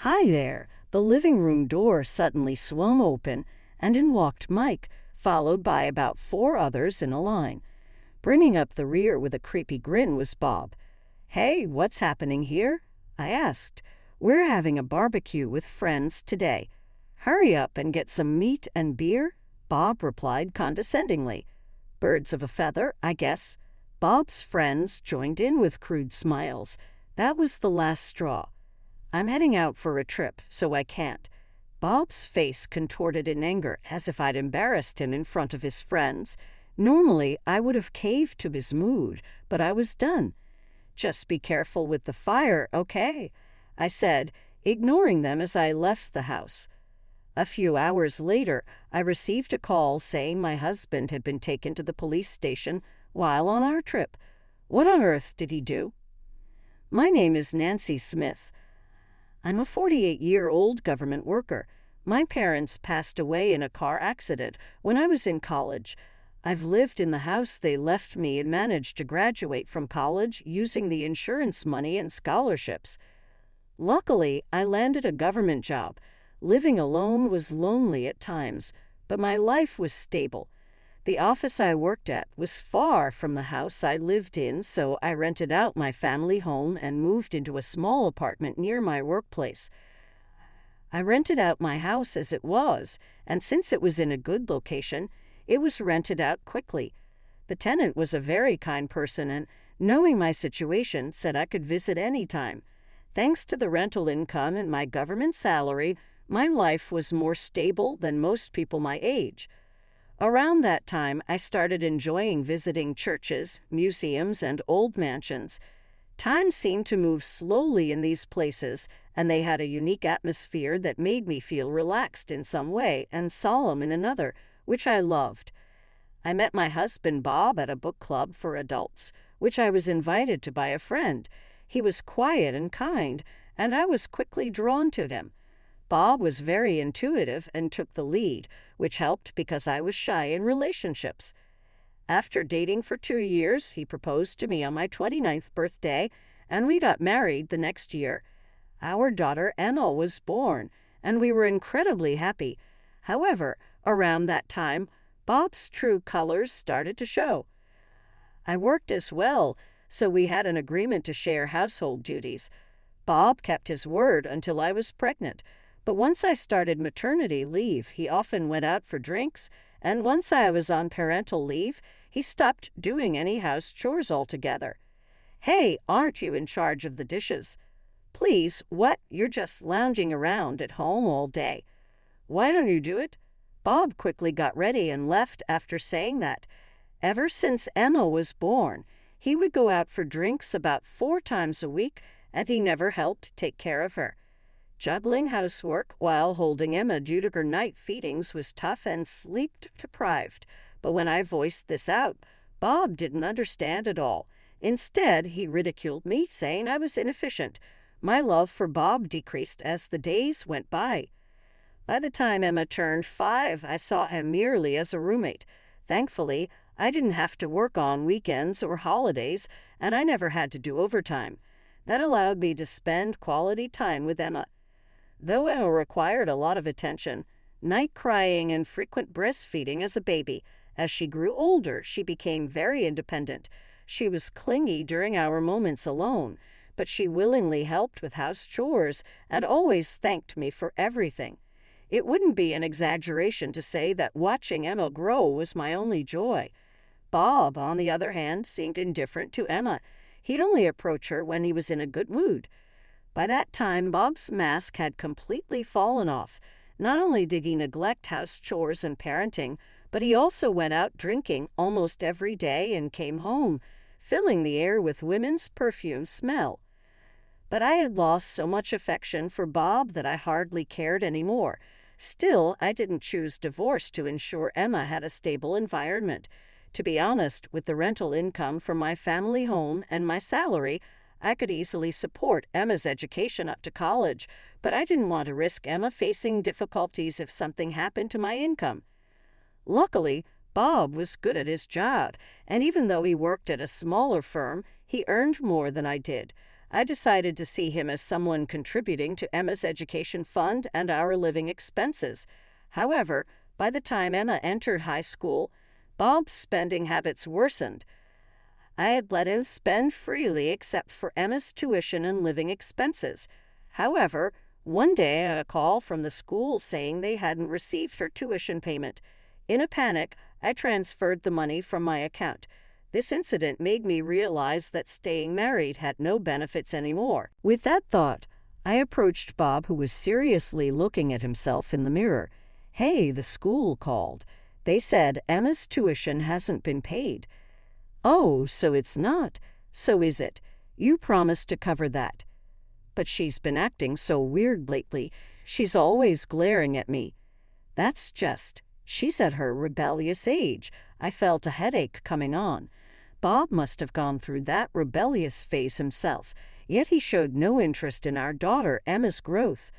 Hi there! The living room door suddenly swung open, and in walked Mike, followed by about 4 others in a line. Bringing up the rear with a creepy grin was Bob. "Hey, what's happening here?" I asked. "We're having a barbecue with friends today. Hurry up and get some meat and beer," Bob replied condescendingly. "Birds of a feather, I guess." Bob's friends joined in with crude smiles. That was the last straw. "I'm heading out for a trip, so I can't." Bob's face contorted in anger, as if I'd embarrassed him in front of his friends. Normally, I would have caved to his mood, but I was done. "Just be careful with the fire, okay?" I said, ignoring them as I left the house. A few hours later, I received a call saying my husband had been taken to the police station while on our trip. What on earth did he do? My name is Nancy Smith. I'm a 48-year-old government worker. My parents passed away in a car accident when I was in college. I've lived in the house they left me and managed to graduate from college using the insurance money and scholarships. Luckily, I landed a government job. Living alone was lonely at times, but my life was stable. The office I worked at was far from the house I lived in, so I rented out my family home and moved into a small apartment near my workplace. I rented out my house as it was, and since it was in a good location, it was rented out quickly. The tenant was a very kind person and, knowing my situation, said I could visit any time. Thanks to the rental income and my government salary, my life was more stable than most people my age. Around that time, I started enjoying visiting churches, museums, and old mansions. Time seemed to move slowly in these places, and they had a unique atmosphere that made me feel relaxed in some way and solemn in another, which I loved. I met my husband Bob at a book club for adults, which I was invited to by a friend. He was quiet and kind, and I was quickly drawn to him. Bob was very intuitive and took the lead, which helped because I was shy in relationships. After dating for 2 years, he proposed to me on my 29th birthday, and we got married the next year. Our daughter Emma was born, and we were incredibly happy. However, around that time, Bob's true colors started to show. I worked as well, so we had an agreement to share household duties. Bob kept his word until I was pregnant. But once I started maternity leave, he often went out for drinks, and once I was on parental leave, he stopped doing any house chores altogether. "Hey, aren't you in charge of the dishes?" "Please, what? You're just lounging around at home all day." "Why don't you do it?" Bob quickly got ready and left after saying that. Ever since Emma was born, he would go out for drinks about 4 times a week, and he never helped take care of her. Juggling housework while holding Emma due to her night feedings was tough and sleep-deprived, but when I voiced this out, Bob didn't understand at all. Instead, he ridiculed me, saying I was inefficient. My love for Bob decreased as the days went by. By the time Emma turned 5, I saw him merely as a roommate. Thankfully, I didn't have to work on weekends or holidays, and I never had to do overtime. That allowed me to spend quality time with Emma. Though Emma required a lot of attention, night crying and frequent breastfeeding as a baby, as she grew older, she became very independent. She was clingy during our moments alone, but she willingly helped with house chores and always thanked me for everything. It wouldn't be an exaggeration to say that watching Emma grow was my only joy. Bob, on the other hand, seemed indifferent to Emma. He'd only approach her when he was in a good mood. By that time, Bob's mask had completely fallen off. Not only did he neglect house chores and parenting, but he also went out drinking almost every day and came home, filling the air with women's perfume smell. But I had lost so much affection for Bob that I hardly cared anymore. Still, I didn't choose divorce to ensure Emma had a stable environment. To be honest, with the rental income from my family home and my salary, I could easily support Emma's education up to college, but I didn't want to risk Emma facing difficulties if something happened to my income. Luckily, Bob was good at his job, and even though he worked at a smaller firm, he earned more than I did. I decided to see him as someone contributing to Emma's education fund and our living expenses. However, by the time Emma entered high school, Bob's spending habits worsened. I had let him spend freely except for Emma's tuition and living expenses. However, one day I got a call from the school saying they hadn't received her tuition payment. In a panic, I transferred the money from my account. This incident made me realize that staying married had no benefits anymore. With that thought, I approached Bob, who was seriously looking at himself in the mirror. "Hey, the school called. They said Emma's tuition hasn't been paid." "Oh, so it's not. So is it? You promised to cover that." "But she's been acting so weird lately. She's always glaring at me." "That's just. She's at her rebellious age." I felt a headache coming on. Bob must have gone through that rebellious phase himself, yet he showed no interest in our daughter Emma's growth.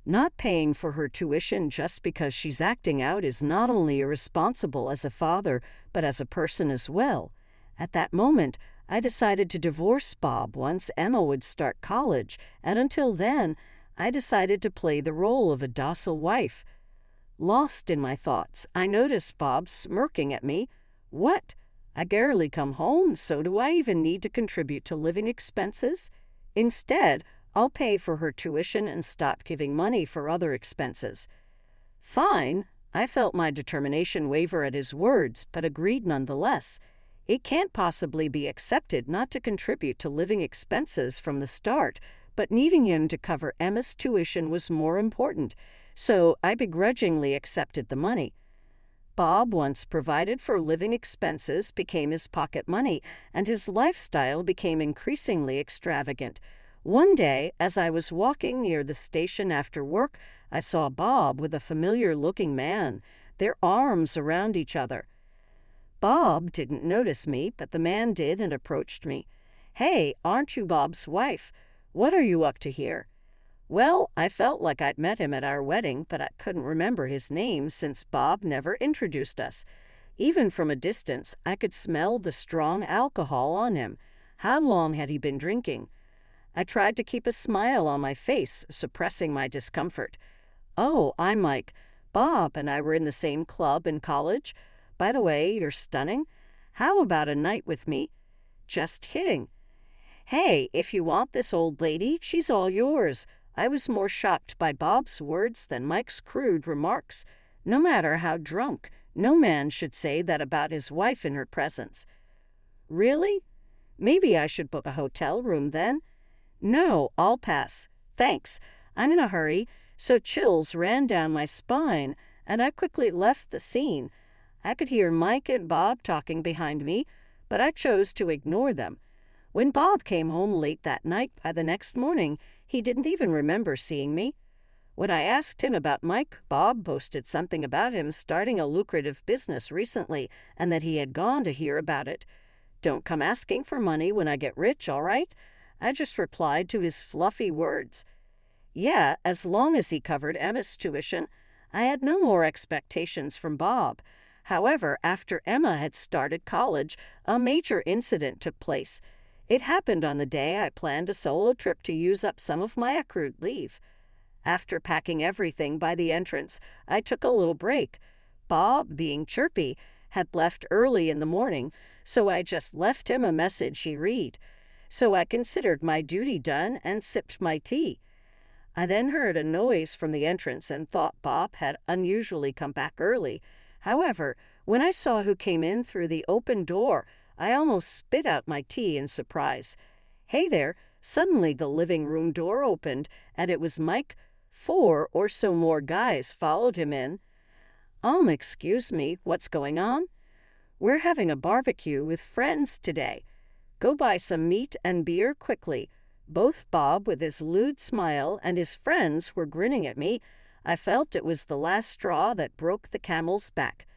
Not paying for her tuition just because she's acting out is not only irresponsible as a father, but as a person as well. At that moment, I decided to divorce Bob once Emma would start college, and until then, I decided to play the role of a docile wife. Lost in my thoughts, I noticed Bob smirking at me. "What? I barely come home, so do I even need to contribute to living expenses? Instead, I'll pay for her tuition and stop giving money for other expenses." "Fine." I felt my determination waver at his words, but agreed nonetheless. It can't possibly be accepted not to contribute to living expenses from the start, but needing him to cover Emma's tuition was more important, so I begrudgingly accepted the money. Bob, once provided for living expenses, became his pocket money, and his lifestyle became increasingly extravagant. One day, as I was walking near the station after work, I saw Bob with a familiar-looking man, their arms around each other. Bob didn't notice me, but the man did and approached me. "Hey, aren't you Bob's wife? What are you up to here?" Well, I felt like I'd met him at our wedding, but I couldn't remember his name since Bob never introduced us. Even from a distance, I could smell the strong alcohol on him. How long had he been drinking? I tried to keep a smile on my face, suppressing my discomfort. "Oh, I'm Mike. Bob and I were in the same club in college. By the way, you're stunning. How about a night with me?" "Just kidding." "Hey, if you want this old lady, she's all yours." I was more shocked by Bob's words than Mike's crude remarks. No matter how drunk, no man should say that about his wife in her presence. "Really? Maybe I should book a hotel room then." "No, I'll pass. Thanks. I'm in a hurry." So chills ran down my spine, and I quickly left the scene. I could hear Mike and Bob talking behind me, but I chose to ignore them. When Bob came home late that night, by the next morning, he didn't even remember seeing me. When I asked him about Mike, Bob boasted something about him starting a lucrative business recently and that he had gone to hear about it. "Don't come asking for money when I get rich, all right?" I just replied to his fluffy words. Yeah, as long as he covered Emma's tuition. I had no more expectations from Bob. However, after Emma had started college, a major incident took place. It happened on the day I planned a solo trip to use up some of my accrued leave. After packing everything by the entrance, I took a little break. Bob, being chirpy, had left early in the morning, so I just left him a message he read. So I considered my duty done and sipped my tea. I then heard a noise from the entrance and thought Bob had unusually come back early. However, when I saw who came in through the open door, I almost spit out my tea in surprise. "Hey there!" Suddenly the living room door opened, and it was Mike. 4 or so more guys followed him in. Excuse me, what's going on?" "We're having a barbecue with friends today. Go buy some meat and beer quickly." Both Bob, with his lewd smile, and his friends were grinning at me. I felt it was the last straw that broke the camel's back.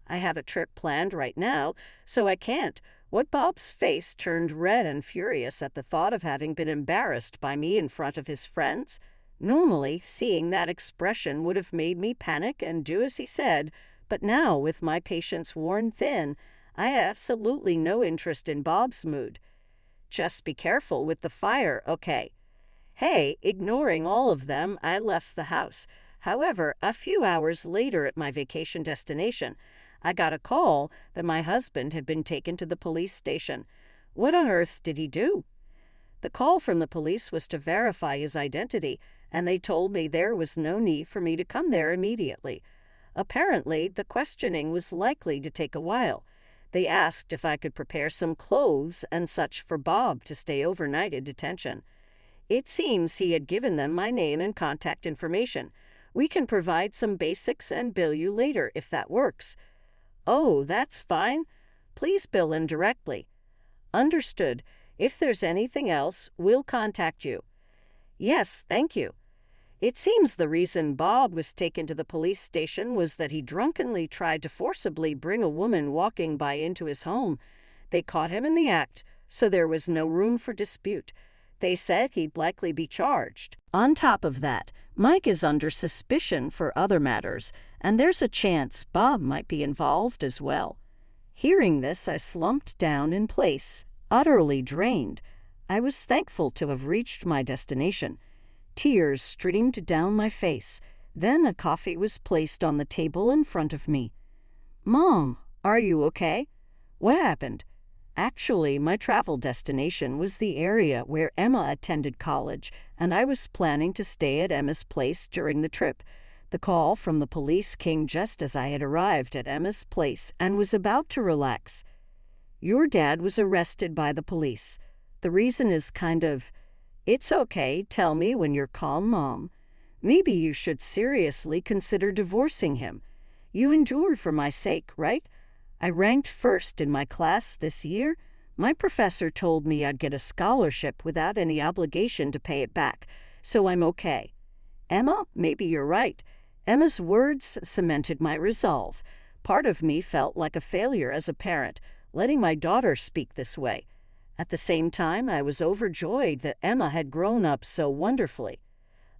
"I have a trip planned right now, so I can't." What Bob's face turned red and furious at the thought of having been embarrassed by me in front of his friends. Normally, seeing that expression would have made me panic and do as he said, but now, with my patience worn thin, I had absolutely no interest in Bob's mood. Just be careful with the fire, okay? Hey, ignoring all of them, I left the house. However, a few hours later at my vacation destination, I got a call that my husband had been taken to the police station. What on earth did he do? The call from the police was to verify his identity, and they told me there was no need for me to come there immediately. Apparently, the questioning was likely to take a while. They asked if I could prepare some clothes and such for Bob to stay overnight in detention. It seems he had given them my name and contact information. We can provide some basics and bill you later if that works. Oh, that's fine. Please bill him directly. Understood. If there's anything else, we'll contact you. Yes, thank you. It seems the reason Bob was taken to the police station was that he drunkenly tried to forcibly bring a woman walking by into his home. They caught him in the act, so there was no room for dispute. They said he'd likely be charged. On top of that, Mike is under suspicion for other matters, and there's a chance Bob might be involved as well. Hearing this, I slumped down in place, utterly drained. I was thankful to have reached my destination. Tears streamed down my face. Then a coffee was placed on the table in front of me. Mom, are you okay? What happened? Actually, my travel destination was the area where Emma attended college, and I was planning to stay at Emma's place during the trip. The call from the police came just as I had arrived at Emma's place and was about to relax. Your dad was arrested by the police. The reason is It's okay, tell me when you're calm, Mom. Maybe you should seriously consider divorcing him. You endured for my sake, right? I ranked first in my class this year. My professor told me I'd get a scholarship without any obligation to pay it back, so I'm okay. Emma, maybe you're right. Emma's words cemented my resolve. Part of me felt like a failure as a parent, letting my daughter speak this way. At the same time, I was overjoyed that Emma had grown up so wonderfully.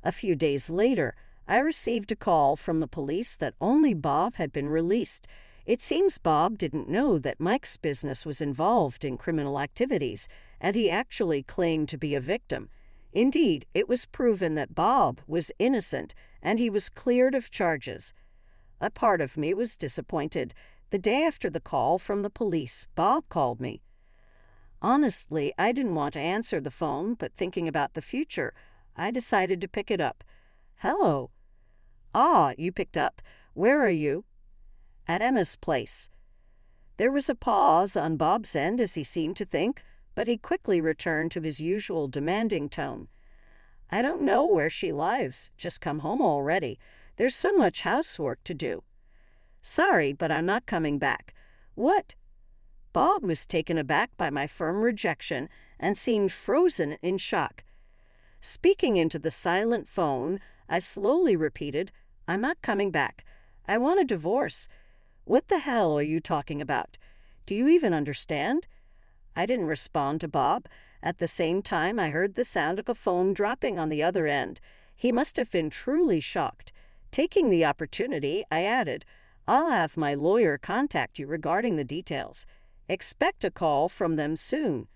A few days later, I received a call from the police that only Bob had been released. It seems Bob didn't know that Mike's business was involved in criminal activities, and he actually claimed to be a victim. Indeed, it was proven that Bob was innocent, and he was cleared of charges. A part of me was disappointed. The day after the call from the police, Bob called me. Honestly, I didn't want to answer the phone, but thinking about the future, I decided to pick it up. Hello. Ah, you picked up. Where are you? At Emma's place. There was a pause on Bob's end as he seemed to think, but he quickly returned to his usual demanding tone. I don't know where she lives. Just come home already. There's so much housework to do. Sorry, but I'm not coming back. What? Bob was taken aback by my firm rejection and seemed frozen in shock. Speaking into the silent phone, I slowly repeated, I'm not coming back. I want a divorce. What the hell are you talking about? Do you even understand? I didn't respond to Bob. At the same time, I heard the sound of a phone dropping on the other end. He must have been truly shocked. Taking the opportunity, I added, I'll have my lawyer contact you regarding the details. Expect a call from them soon.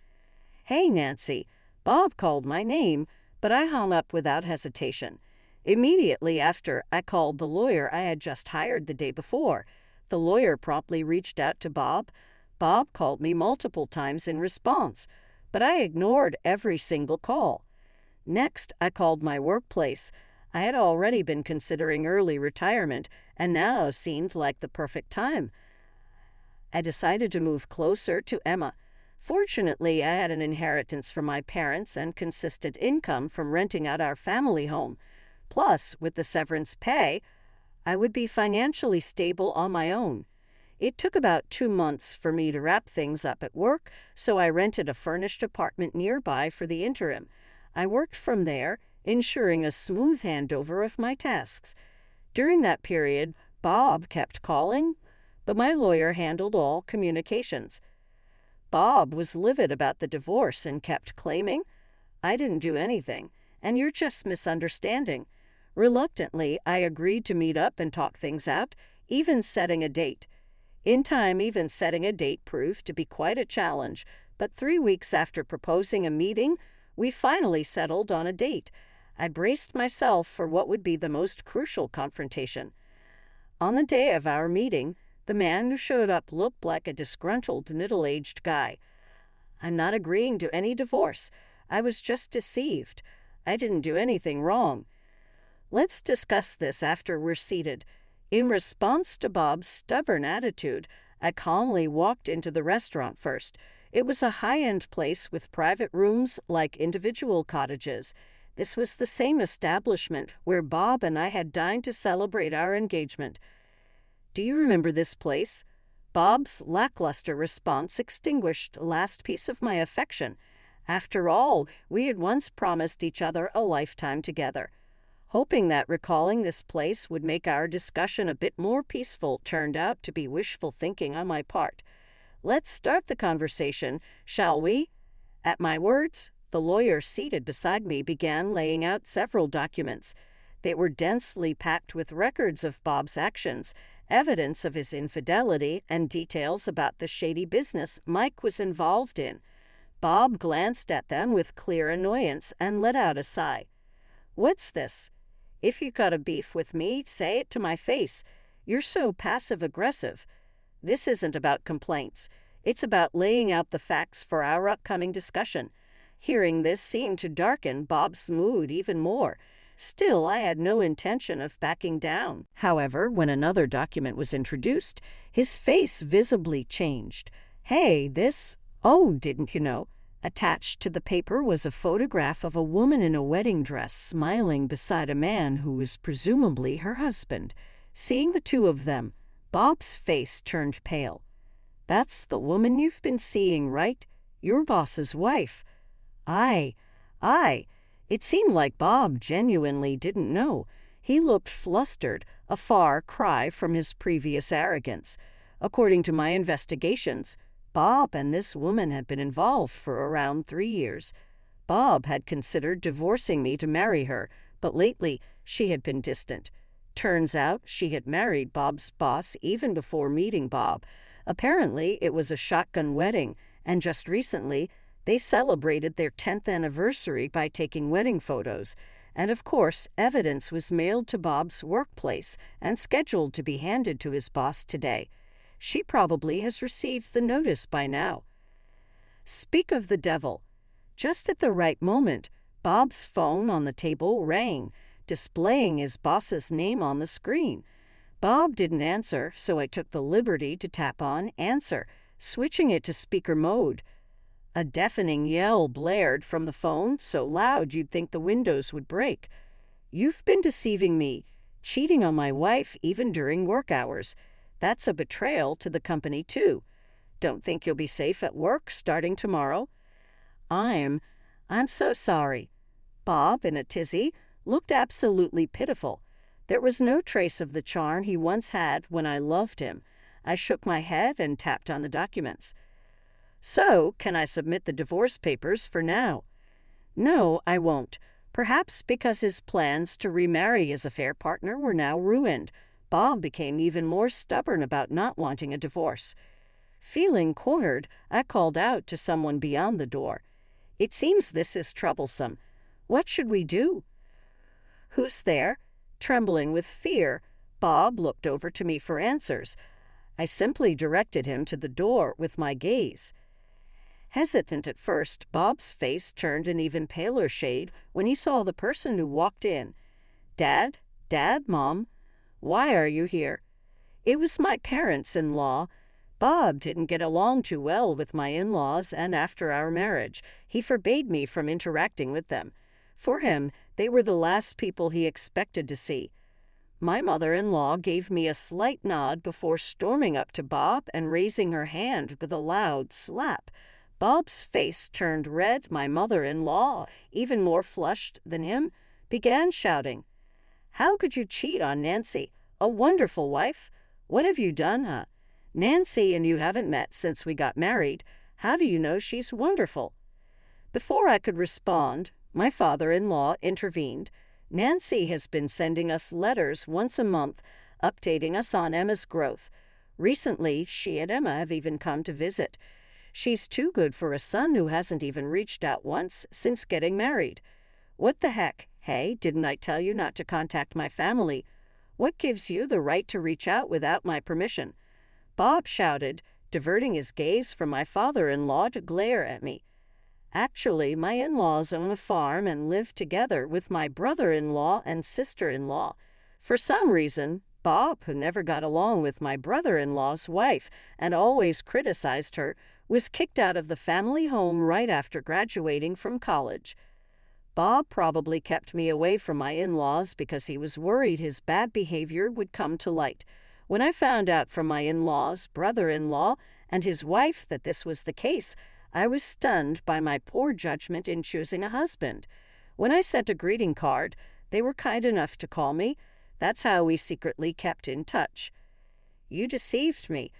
Hey, Nancy. Bob called my name, but I hung up without hesitation. Immediately after, I called the lawyer I had just hired the day before. The lawyer promptly reached out to Bob. Bob called me multiple times in response, but I ignored every single call. Next, I called my workplace. I had already been considering early retirement, and now seemed like the perfect time. I decided to move closer to Emma. Fortunately, I had an inheritance from my parents and consistent income from renting out our family home. Plus, with the severance pay, I would be financially stable on my own. It took about 2 months for me to wrap things up at work, so I rented a furnished apartment nearby for the interim. I worked from there, ensuring a smooth handover of my tasks. During that period, Bob kept calling, but my lawyer handled all communications. Bob was livid about the divorce and kept claiming, I didn't do anything, and you're just misunderstanding. Reluctantly, I agreed to meet up and talk things out, even setting a date. In time, even setting a date proved to be quite a challenge, But 3 weeks after proposing a meeting, we finally settled on a date. I braced myself for what would be the most crucial confrontation. On the day of our meeting, the man who showed up looked like a disgruntled middle-aged guy. "I'm not agreeing to any divorce. I was just deceived. I didn't do anything wrong. Let's discuss this after we're seated." In response to Bob's stubborn attitude, I calmly walked into the restaurant first. It was a high-end place with private rooms like individual cottages. This was the same establishment where Bob and I had dined to celebrate our engagement. "Do you remember this place?" Bob's lackluster response extinguished the last piece of my affection. After all, we had once promised each other a lifetime together. Hoping that recalling this place would make our discussion a bit more peaceful turned out to be wishful thinking on my part. "Let's start the conversation, shall we?" At my words, the lawyer seated beside me began laying out several documents. They were densely packed with records of Bob's actions, evidence of his infidelity, and details about the shady business Mike was involved in. Bob glanced at them with clear annoyance and let out a sigh. "What's this? If you got a beef with me, say it to my face. You're so passive-aggressive. This isn't about complaints. It's about laying out the facts for our upcoming discussion." Hearing this seemed to darken Bob's mood even more. Still, I had no intention of backing down. However, when another document was introduced, his face visibly changed. "Hey, this... Oh, didn't you know?" Attached to the paper was a photograph of a woman in a wedding dress smiling beside a man who was presumably her husband. Seeing the two of them, Bob's face turned pale. "That's the woman you've been seeing, right? Your boss's wife." I. It seemed like Bob genuinely didn't know. He looked flustered, a far cry from his previous arrogance. According to my investigations, Bob and this woman had been involved for around 3 years. Bob had considered divorcing me to marry her, but lately she had been distant. Turns out she had married Bob's boss even before meeting Bob. Apparently it was a shotgun wedding, and just recently they celebrated their 10th anniversary by taking wedding photos. And of course, evidence was mailed to Bob's workplace and scheduled to be handed to his boss today. She probably has received the notice by now. Speak of the devil. Just at the right moment, Bob's phone on the table rang, displaying his boss's name on the screen. Bob didn't answer, so I took the liberty to tap on Answer, switching it to speaker mode. A deafening yell blared from the phone, so loud you'd think the windows would break. "You've been deceiving me, cheating on my wife even during work hours. That's a betrayal to the company, too. Don't think you'll be safe at work starting tomorrow." I'm so sorry." Bob, in a tizzy, looked absolutely pitiful. There was no trace of the charm he once had when I loved him. I shook my head and tapped on the documents. "So, can I submit the divorce papers for now?" "No, I won't. Perhaps because his plans to remarry his affair partner were now ruined. Bob became even more stubborn about not wanting a divorce." Feeling cornered, I called out to someone beyond the door. "It seems this is troublesome. What should we do?" "Who's there?" Trembling with fear, Bob looked over to me for answers. I simply directed him to the door with my gaze. Hesitant at first, Bob's face turned an even paler shade when he saw the person who walked in. Dad, Mom, why are you here?" It was my parents-in-law. Bob didn't get along too well with my in-laws, and after our marriage, he forbade me from interacting with them. For him, they were the last people he expected to see. My mother-in-law gave me a slight nod before storming up to Bob and raising her hand with a loud slap. Bob's face turned red. My mother-in-law, even more flushed than him, began shouting, "How could you cheat on Nancy? A wonderful wife? What have you done, huh? Nancy and you haven't met since we got married. How do you know she's wonderful?" Before I could respond, my father-in-law intervened. "Nancy has been sending us letters once a month, updating us on Emma's growth. Recently, she and Emma have even come to visit. She's too good for a son who hasn't even reached out once since getting married. What the heck? Hey, didn't I tell you not to contact my family? What gives you the right to reach out without my permission?" Bob shouted, diverting his gaze from my father-in-law to glare at me. Actually, my in-laws own a farm and live together with my brother-in-law and sister-in-law. For some reason, Bob, who never got along with my brother-in-law's wife and always criticized her, was kicked out of the family home right after graduating from college. Bob probably kept me away from my in-laws because he was worried his bad behavior would come to light. When I found out from my in-laws, brother-in-law, and his wife that this was the case, I was stunned by my poor judgment in choosing a husband. When I sent a greeting card, they were kind enough to call me. That's how we secretly kept in touch. You deceived me.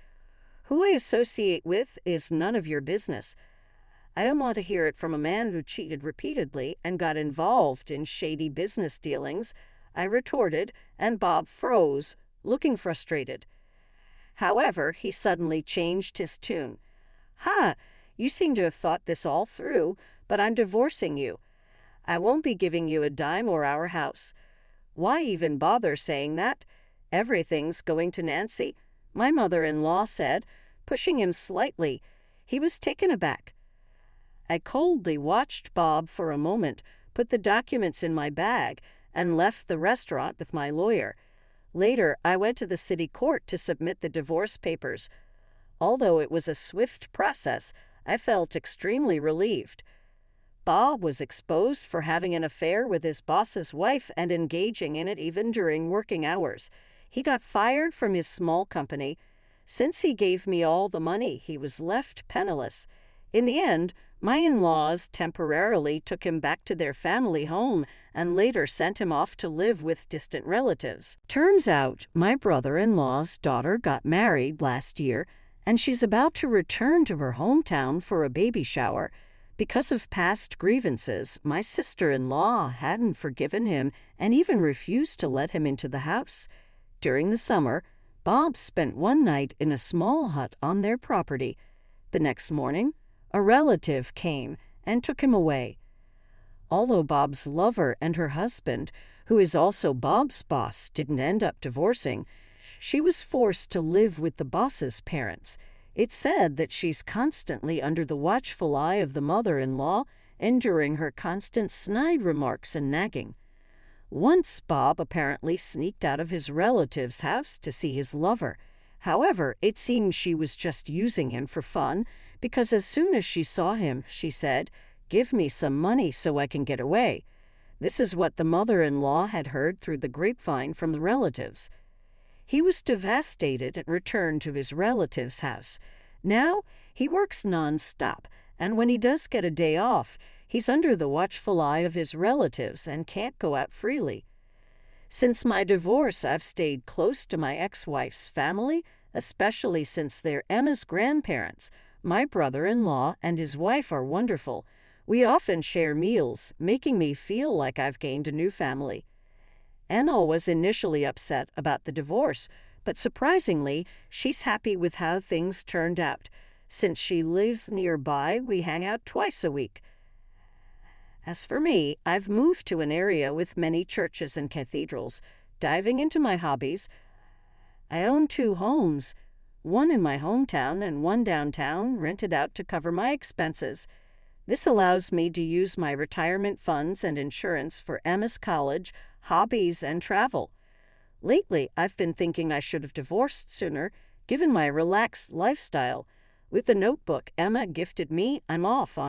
Who I associate with is none of your business. I don't want to hear it from a man who cheated repeatedly and got involved in shady business dealings, I retorted, and Bob froze, looking frustrated. However, he suddenly changed his tune. "Ha! You seem to have thought this all through, but I'm divorcing you. I won't be giving you a dime or our house. Why even bother saying that? Everything's going to Nancy," my mother-in-law said, pushing him slightly. He was taken aback. I coldly watched Bob for a moment, put the documents in my bag, and left the restaurant with my lawyer. Later, I went to the city court to submit the divorce papers. Although it was a swift process, I felt extremely relieved. Bob was exposed for having an affair with his boss's wife and engaging in it even during working hours. He got fired from his small company. Since he gave me all the money, he was left penniless. In the end, my in-laws temporarily took him back to their family home and later sent him off to live with distant relatives. Turns out, my brother-in-law's daughter got married last year, and she's about to return to her hometown for a baby shower. Because of past grievances, my sister-in-law hadn't forgiven him and even refused to let him into the house. During the summer, Bob spent one night in a small hut on their property. The next morning, a relative came and took him away. Although Bob's lover and her husband, who is also Bob's boss, didn't end up divorcing, she was forced to live with the boss's parents. It's said that she's constantly under the watchful eye of the mother-in-law, enduring her constant snide remarks and nagging. Once Bob apparently sneaked out of his relative's house to see his lover. However, it seems she was just using him for fun, because as soon as she saw him, she said, "Give me some money so I can get away." This is what the mother-in-law had heard through the grapevine from the relatives. He was devastated and returned to his relative's house. Now, he works non-stop, and when he does get a day off, he's under the watchful eye of his relatives and can't go out freely. Since my divorce, I've stayed close to my ex-wife's family, especially since they're Emma's grandparents. My brother-in-law and his wife are wonderful. We often share meals, making me feel like I've gained a new family. Anna was initially upset about the divorce, but surprisingly, she's happy with how things turned out. Since she lives nearby, we hang out twice a week. As for me, I've moved to an area with many churches and cathedrals. Diving into my hobbies, I own 2 homes, one in my hometown and one downtown, rented out to cover my expenses. This allows me to use my retirement funds and insurance for Emma's college, hobbies, and travel. Lately, I've been thinking I should have divorced sooner, given my relaxed lifestyle. With the notebook Emma gifted me, I'm off on